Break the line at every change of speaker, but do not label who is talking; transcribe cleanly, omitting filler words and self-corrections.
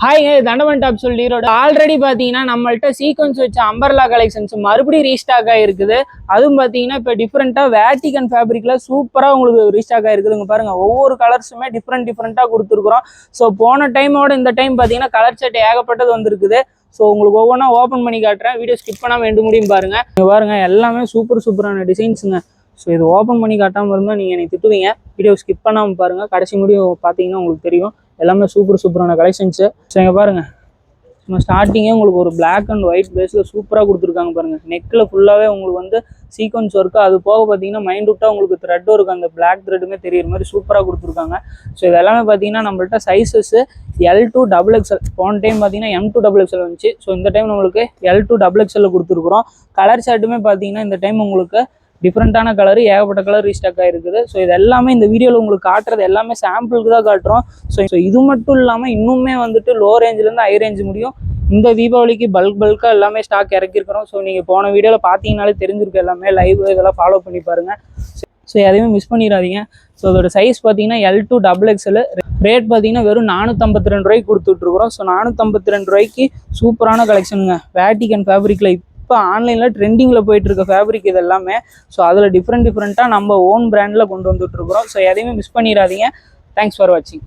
Hi தண்டமன் top சொல்லிரோட already பார்த்தீங்கன்னா நம்மள்ட்ட sequence வச்ச அம்பர்லா கலெக்ஷன்ஸ் மறுபடியும் ரீஸ்டாக் ஆகிருக்குது. அதுவும் பார்த்தீங்கன்னா இப்போ டிஃப்ரெண்ட்டாக வேட்டிகன் ஃபேப்ரிக்ல சூப்பராக உங்களுக்கு ரீஸ்டாக் ஆகிருக்குதுங்க. பாருங்க, ஒவ்வொரு கலர்ஸுமே டிஃப்ரெண்ட்டாக கொடுத்துருக்குறோம். ஸோ போன டைமோட இந்த டைம் பார்த்தீங்கன்னா கலர் செட் ஏகப்பட்டது வந்திருக்குது. ஸோ உங்களுக்கு ஒவ்வொன்றா ஓப்பன் பண்ணி காட்டுறேன். வீடியோ ஸ்கிப் பண்ணாமல் ரெண்டு முடியும் பாருங்க. பாருங்க, எல்லாமே சூப்பரான டிசைன்ஸுங்க. ஸோ இது ஓப்பன் பண்ணி காட்டாமல் இருந்தால் நீங்கள் என்னை திட்டுவீங்க. வீடியோ ஸ்கிப் பண்ணாமல் பாருங்கள். கடைசி முடியும் பார்த்தீங்கன்னா உங்களுக்கு தெரியும். எல்லாமே சூப்பரான கலெக்ஷன்ஸு. ஸோ இங்கே பாருங்கள், நம்ம ஸ்டார்டிங்கே உங்களுக்கு ஒரு பிளாக் அண்ட் ஒயிட் பேஸில் சூப்பராக கொடுத்துருக்காங்க பாருங்கள். நெக்கில் ஃபுல்லாகவே உங்களுக்கு வந்து சீக்வன்ஸ் ஒர்க்கு, அது போக பார்த்தீங்கன்னா மைண்டூட்டாக உங்களுக்கு த்ரெட்டும் இருக்குது. அந்த பிளாக் த்ரெட்டுமே தெரியுற மாதிரி சூப்பராக கொடுத்துருக்காங்க. ஸோ இது எல்லாமே பார்த்தீங்கன்னா நம்மள்ட்ட சைஸஸ்ஸு L to XXL. போன டைம் பார்த்தீங்கன்னா M to XXL வந்துச்சு. ஸோ இந்த டைம் நம்மளுக்கு L to XXL கொடுத்துருக்குறோம். கலர் ஷர்ட்டுமே பார்த்தீங்கன்னா இந்த டைம் உங்களுக்கு டிஃப்ரெண்ட்டான கலர், ஏகப்பட்ட கலர் ரீஸ்டாக் ஆகிருக்குது. ஸோ இது எல்லாமே இந்த வீடியோவில் உங்களுக்கு காட்டுறது எல்லாமே சாம்பிளுக்கு தான் காட்டுறோம். ஸோ இது மட்டும் இல்லாமல் இன்னுமே வந்துட்டு லோ ரேஞ்சிலேருந்து ஹை ரேஞ்ச் முடியும் இந்த தீபாவளிக்கு பல்காக எல்லாமே ஸ்டாக் இறக்கிருக்கிறோம். ஸோ நீங்கள் போன வீடியோவில் பார்த்தீங்கனாலே தெரிஞ்சிருக்கு. எல்லாமே லைவ் இதெல்லாம் ஃபாலோ பண்ணி பாருங்கள். ஸோ எதையுமே மிஸ் பண்ணிடாதீங்க. ஸோ அதோட சைஸ் பார்த்தீங்கன்னா L to XXL. ரேட் பார்த்தீங்கன்னா வெறும் 452 ரூபாய்க்கு கொடுத்துட்ருக்குறோம். ஸோ 452 ரூபாய்க்கு சூப்பரான கலெக்ஷனுங்க. வேட்டிகன் ஃபேப்ரிக்கில் இப்போ ஆன்லைனில் ட்ரெண்டிங்கில் போயிட்டு இருக்க ஃபேப்ரிக் இது எல்லாமே. ஸோ அதில் டிஃப்ரெண்ட்டாக நம்ம ஓன் பிராண்டில் கொண்டு வந்துட்டுருக்குறோம். ஸோ எதையுமே மிஸ் பண்ணிடாதீங்க. தேங்க்ஸ் ஃபார் வாட்சிங்.